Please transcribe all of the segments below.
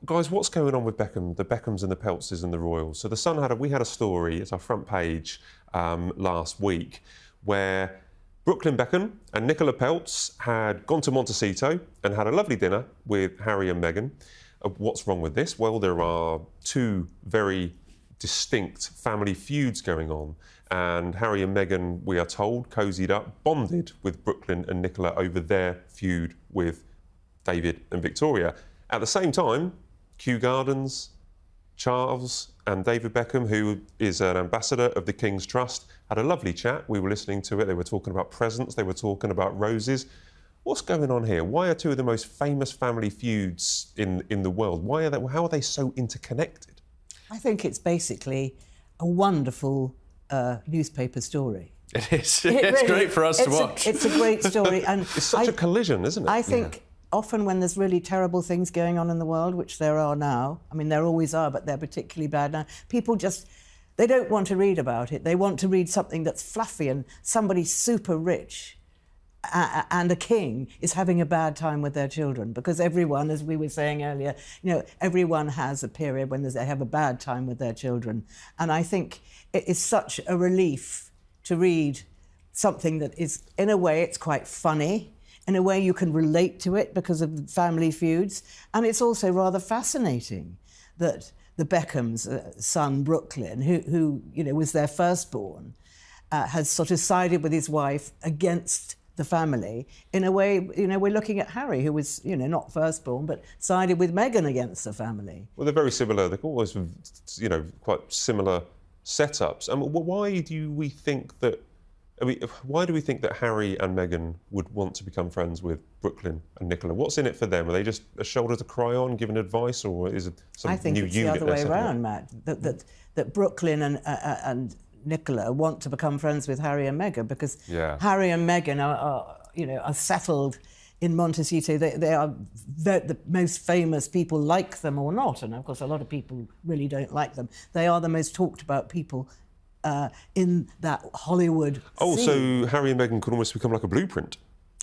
Guys, what's going on with Beckham, the Beckhams and the Peltzes and the Royals? So the Sun we had a story, it's our front page last week, where Brooklyn Beckham and Nicola Peltz had gone to Montecito and had a lovely dinner with Harry and Meghan. What's wrong with this? Well, there are two very distinct family feuds going on, and Harry and Meghan, we are told, cozied up, bonded with Brooklyn and Nicola over their feud with David and Victoria. At the same time, Kew Gardens, Charles and David Beckham, who is an ambassador of the King's Trust, had a lovely chat. We were listening to it. They were talking about presents. They were talking about roses. What's going on here? Why are two of the most famous family feuds in the world? How are they so interconnected? I think it's basically a wonderful newspaper story. It is. It's great for us to watch. It's a great story. And it's such a collision, isn't it? I think often when there's really terrible things going on in the world, which there are now, I mean, there always are, but they're particularly bad now, people they don't want to read about it. They want to read something that's fluffy, and somebody super rich and a king is having a bad time with their children, because everyone, as we were saying earlier, everyone has a period when they have a bad time with their children. And I think it is such a relief to read something that is, in a way, it's quite funny. In a way, you can relate to it because of family feuds. And it's also rather fascinating that the Beckhams' son, Brooklyn, who was their firstborn, has sort of sided with his wife against the family. In a way, we're looking at Harry, who was, not firstborn, but sided with Meghan against the family. Well, they're very similar. They're always, quite similar setups. And why do we think that Harry and Meghan would want to become friends with Brooklyn and Nicola? What's in it for them? Are they just a shoulder to cry on, giving advice, or is it some new unit? I think it's the other way around, Matt. That Brooklyn and Nicola want to become friends with Harry and Meghan because Harry and Meghan are settled in Montecito. They are the most famous people, like them or not, and of course a lot of people really don't like them. They are the most talked about people in that Hollywood scene. So Harry and Meghan could almost become like a blueprint.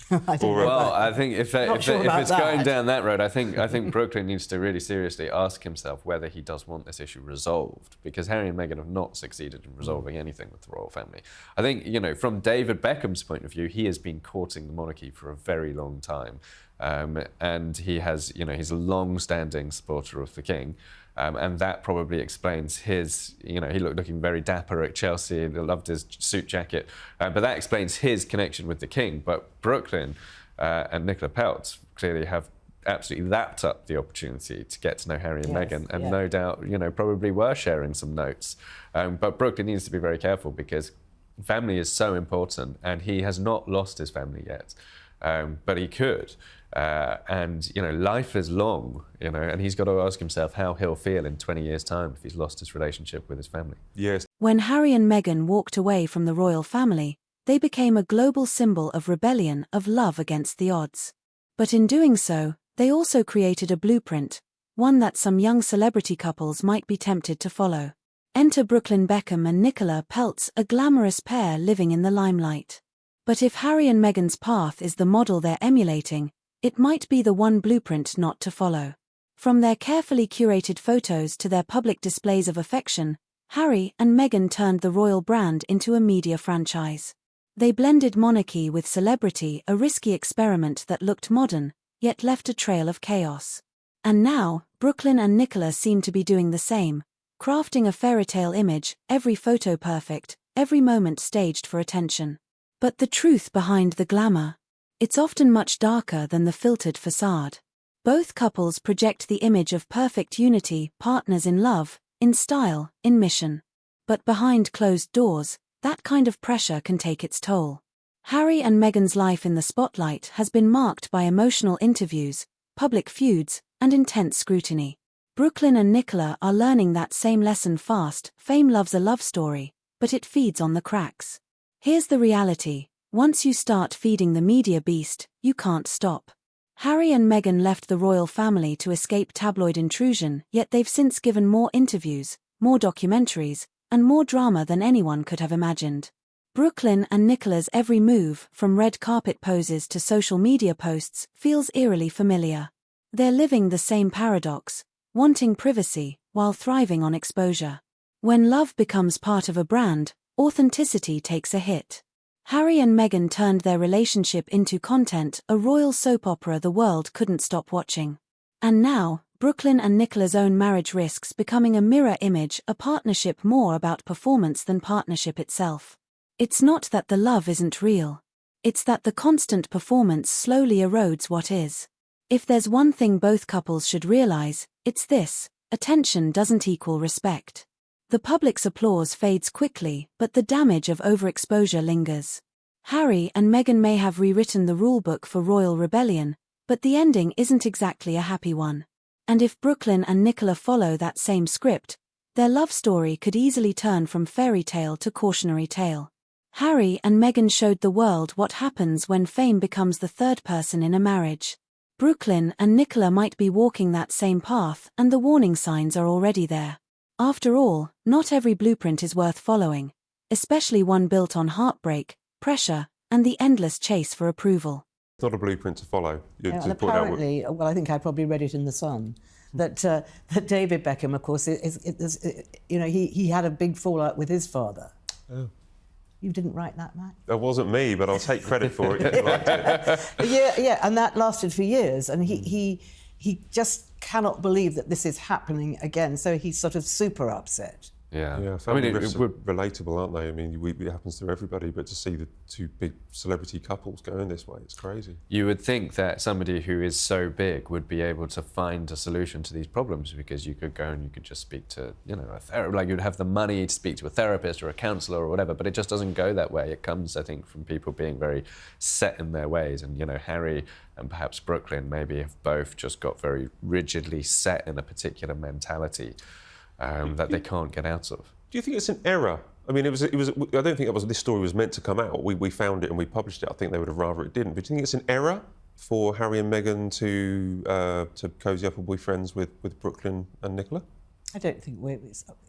I think if it's going down that road, I think Brooklyn needs to really seriously ask himself whether he does want this issue resolved, because Harry and Meghan have not succeeded in resolving anything with the royal family. I think, from David Beckham's point of view, he has been courting the monarchy for a very long time. And he has, he's a long-standing supporter of the king. And that probably explains his, he looking very dapper at Chelsea. They loved his suit jacket. But that explains his connection with the king. But Brooklyn and Nicola Peltz clearly have absolutely lapped up the opportunity to get to know Harry and Meghan, and no doubt, probably were sharing some notes. But Brooklyn needs to be very careful, because family is so important, and he has not lost his family yet. But he could. And, life is long, and he's got to ask himself how he'll feel in 20 years' time if he's lost his relationship with his family. Yes. When Harry and Meghan walked away from the royal family, they became a global symbol of rebellion, of love against the odds. But in doing so, they also created a blueprint, one that some young celebrity couples might be tempted to follow. Enter Brooklyn Beckham and Nicola Peltz, a glamorous pair living in the limelight. But if Harry and Meghan's path is the model they're emulating, it might be the one blueprint not to follow. From their carefully curated photos to their public displays of affection, Harry and Meghan turned the royal brand into a media franchise. They blended monarchy with celebrity, a risky experiment that looked modern, yet left a trail of chaos. And now, Brooklyn and Nicola seem to be doing the same, crafting a fairytale image, every photo perfect, every moment staged for attention. But the truth behind the glamour? It's often much darker than the filtered facade. Both couples project the image of perfect unity, partners in love, in style, in mission. But behind closed doors, that kind of pressure can take its toll. Harry and Meghan's life in the spotlight has been marked by emotional interviews, public feuds, and intense scrutiny. Brooklyn and Nicola are learning that same lesson fast. Fame loves a love story, but it feeds on the cracks. Here's the reality. Once you start feeding the media beast, you can't stop. Harry and Meghan left the royal family to escape tabloid intrusion, yet they've since given more interviews, more documentaries, and more drama than anyone could have imagined. Brooklyn and Nicola's every move, from red carpet poses to social media posts, feels eerily familiar. They're living the same paradox. wanting privacy while thriving on exposure. When love becomes part of a brand, authenticity takes a hit. Harry and Meghan turned their relationship into content, a royal soap opera the world couldn't stop watching. And now, Brooklyn and Nicola's own marriage risks becoming a mirror image, a partnership more about performance than partnership itself. It's not that the love isn't real. It's that the constant performance slowly erodes what is. If there's one thing both couples should realize, it's this: attention doesn't equal respect. The public's applause fades quickly, but the damage of overexposure lingers. Harry and Meghan may have rewritten the rulebook for royal rebellion, but the ending isn't exactly a happy one. And if Brooklyn and Nicola follow that same script, their love story could easily turn from fairy tale to cautionary tale. Harry and Meghan showed the world what happens when fame becomes the third person in a marriage. Brooklyn and Nicola might be walking that same path, and the warning signs are already there. After all, not every blueprint is worth following, especially one built on heartbreak, pressure, and the endless chase for approval. It's not a blueprint to follow. And apparently, well, I think I probably read it in The Sun, that David Beckham, of course, he had a big fallout with his father. Oh. You didn't write that, Matt? That wasn't me, but I'll take credit for it if you liked it. Yeah, and that lasted for years, and he just cannot believe that this is happening again, so he's sort of super upset. Yeah. Family risks are relatable, aren't they? I mean, it happens to everybody, but to see the two big celebrity couples going this way, it's crazy. You would think that somebody who is so big would be able to find a solution to these problems, because you could go and you could just speak to, a therapist, like you'd have the money to speak to a therapist or a counsellor or whatever, but it just doesn't go that way. It comes, I think, from people being very set in their ways, and, Harry and perhaps Brooklyn maybe have both just got very rigidly set in a particular mentality that they can't get out of. Do you think it's an error? I mean, it was. I don't think this story was meant to come out. We found it and we published it. I think they would have rather it didn't. But do you think it's an error for Harry and Meghan to cosy up and be friends with Brooklyn and Nicola? I don't think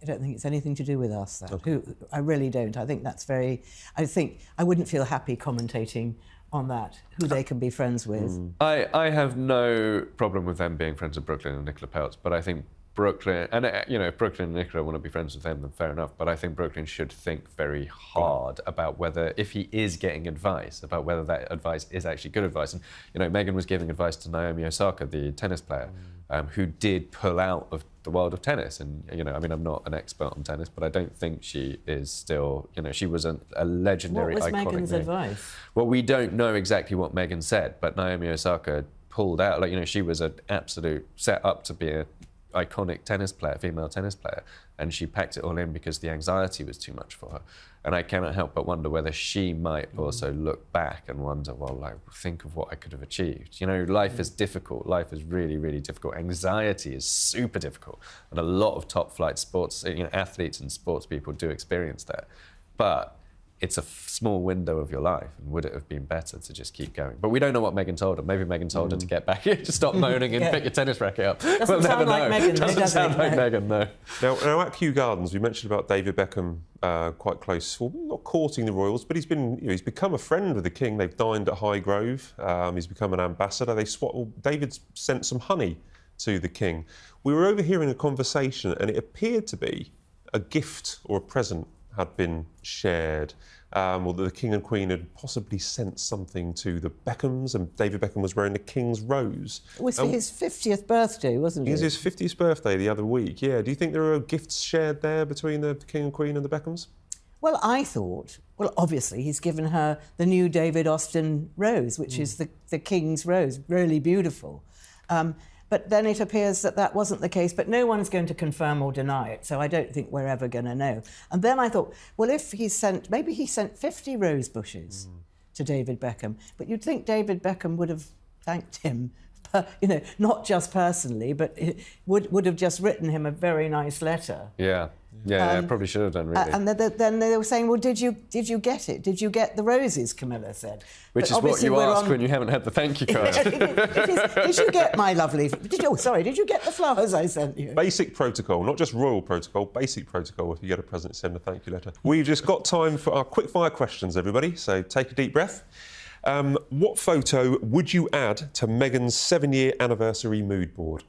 it's anything to do with us. Okay. I really don't. I think that's very. I think I wouldn't feel happy commentating on that, who they can be friends with. I have no problem with them being friends with Brooklyn and Nicola Peltz, but I think Brooklyn, and if Brooklyn and Nicola want to be friends with them, then fair enough. But I think Brooklyn should think very hard about whether, if he is getting advice, about whether that advice is actually good advice. And Meghan was giving advice to Naomi Osaka, the tennis player, who did pull out of the world of tennis. And I'm not an expert on tennis, but I don't think she is still. She was a legendary, iconic. What was Meghan's advice? Well, we don't know exactly what Meghan said, but Naomi Osaka pulled out. She was an absolute set up to be a iconic female tennis player, and she packed it all in because the anxiety was too much for her. And I cannot help but wonder whether she might also look back and wonder, think of what I could have achieved. Life is difficult. Life is really, really difficult. Anxiety is super difficult, and a lot of top flight sports, athletes and sports people do experience that. But it's a small window of your life, and would it have been better to just keep going? But we don't know what Meghan told her. Maybe Meghan told her to get back here, to stop moaning and pick your tennis racket up. Doesn't sound like Meghan. Doesn't sound like Meghan, no. Now at Kew Gardens, we mentioned about David Beckham, quite close, well, not courting the royals, but he's become a friend with the king. They've dined at Highgrove. He's become an ambassador. David's sent some honey to the king. We were overhearing a conversation, and it appeared to be a gift or a present had been shared, or that the King and Queen had possibly sent something to the Beckhams, and David Beckham was wearing the King's rose. It was his 50th birthday, wasn't it? It was his 50th birthday the other week, yeah. Do you think there are gifts shared there between the King and Queen and the Beckhams? Well, I thought, obviously he's given her the new David Austin rose, which is the King's rose, really beautiful. But then it appears that wasn't the case, but no one's going to confirm or deny it, so I don't think we're ever going to know. And then I thought, well, if maybe he sent 50 rose bushes to David Beckham, but you'd think David Beckham would have thanked him, not just personally, but would have just written him a very nice letter. Yeah, probably should have done, really. And then they were saying, well, did you get it? Did you get the roses, Camilla said. Which is what you ask when you haven't had the thank you card. Did you get my lovely... Did you get the flowers I sent you? Basic protocol, not just royal protocol, basic protocol. If you get a present, send a thank you letter. We've just got time for our quick fire questions, everybody, so take a deep breath. What photo would you add to Meghan's 7-year anniversary mood board?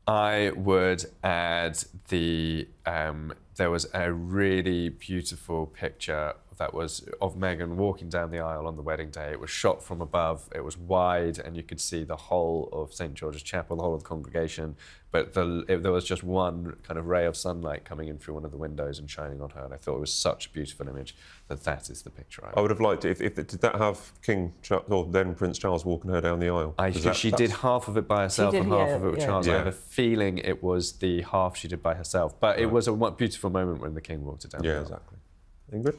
I would add there was a really beautiful picture that was of Meghan walking down the aisle on the wedding day. It was shot from above, it was wide, and you could see the whole of St. George's Chapel, the whole of the congregation, but there was just one kind of ray of sunlight coming in through one of the windows and shining on her, and I thought it was such a beautiful image that is the picture I would have liked it. Did that have King Charles, or then Prince Charles, walking her down the aisle? I think she did half of it by herself and half of it with Charles. Yeah. I have a feeling it was the half she did by herself, but it was a beautiful moment when the King walked it down the aisle. Exactly. Ingrid?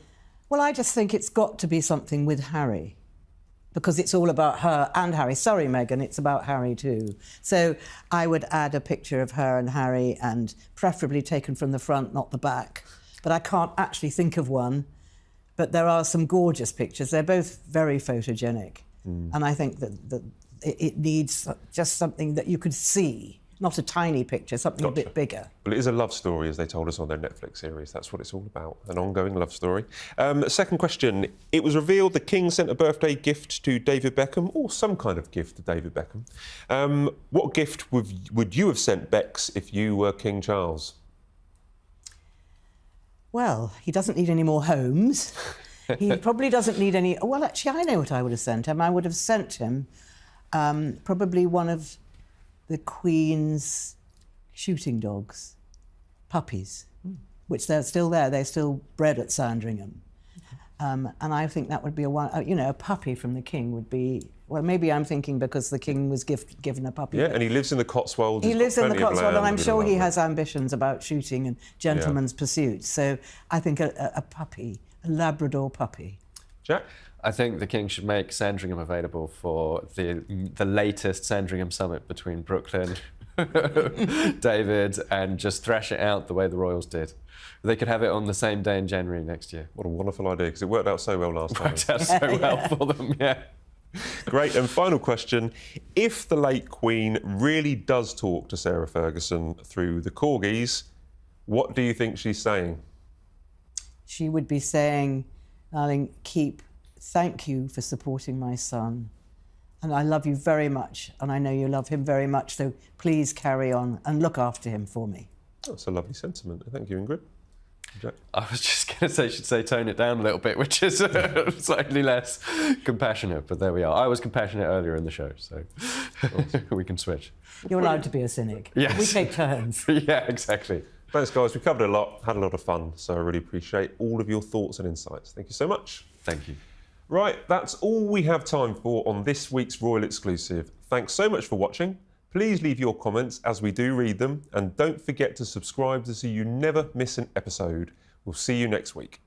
Well, I just think it's got to be something with Harry, because it's all about her and Harry. Sorry, Meghan, it's about Harry too. So I would add a picture of her and Harry, and preferably taken from the front, not the back. But I can't actually think of one. But there are some gorgeous pictures. They're both very photogenic. And I think that it needs just something that you could see. Not a tiny picture, something a bit bigger. Well, it is a love story, as they told us on their Netflix series. That's what it's all about, an ongoing love story. Second question. It was revealed the King sent a birthday gift to David Beckham, or some kind of gift to David Beckham. What gift would you have sent Bex if you were King Charles? Well, he doesn't need any more homes. He probably doesn't need any... Well, actually, I know what I would have sent him. I would have sent him probably one of the Queen's shooting dogs, puppies, which they're still there. They're still bred at Sandringham. And I think that would be a puppy from the King would be... Well, maybe I'm thinking because the King was given a puppy. Yeah, and he lives in the Cotswolds. He lives in the Cotswolds, and I'm sure he has ambitions about shooting and gentleman's pursuits. So I think a puppy, a Labrador puppy. Jack? I think the King should make Sandringham available for the latest Sandringham summit between Brooklyn, David, and just thrash it out the way the Royals did. They could have it on the same day in January next year. What a wonderful idea, because it worked out so well last time. Worked out so well for them, yeah. Great. And final question. If the late Queen really does talk to Sarah Ferguson through the corgis, what do you think she's saying? She would be saying, darling, thank you for supporting my son. And I love you very much, and I know you love him very much, so please carry on and look after him for me. That's a lovely sentiment. Thank you, Ingrid. Jack? I was just going to say, she'd say tone it down a little bit, which is slightly less compassionate, but there we are. I was compassionate earlier in the show, so we can switch. You're allowed to be a cynic. Yes. We take turns. Yeah, exactly. Thanks, guys. We covered a lot, had a lot of fun, so I really appreciate all of your thoughts and insights. Thank you so much. Thank you. Right, that's all we have time for on this week's Royal Exclusive. Thanks so much for watching. Please leave your comments as we do read them, and don't forget to subscribe so you never miss an episode. We'll see you next week.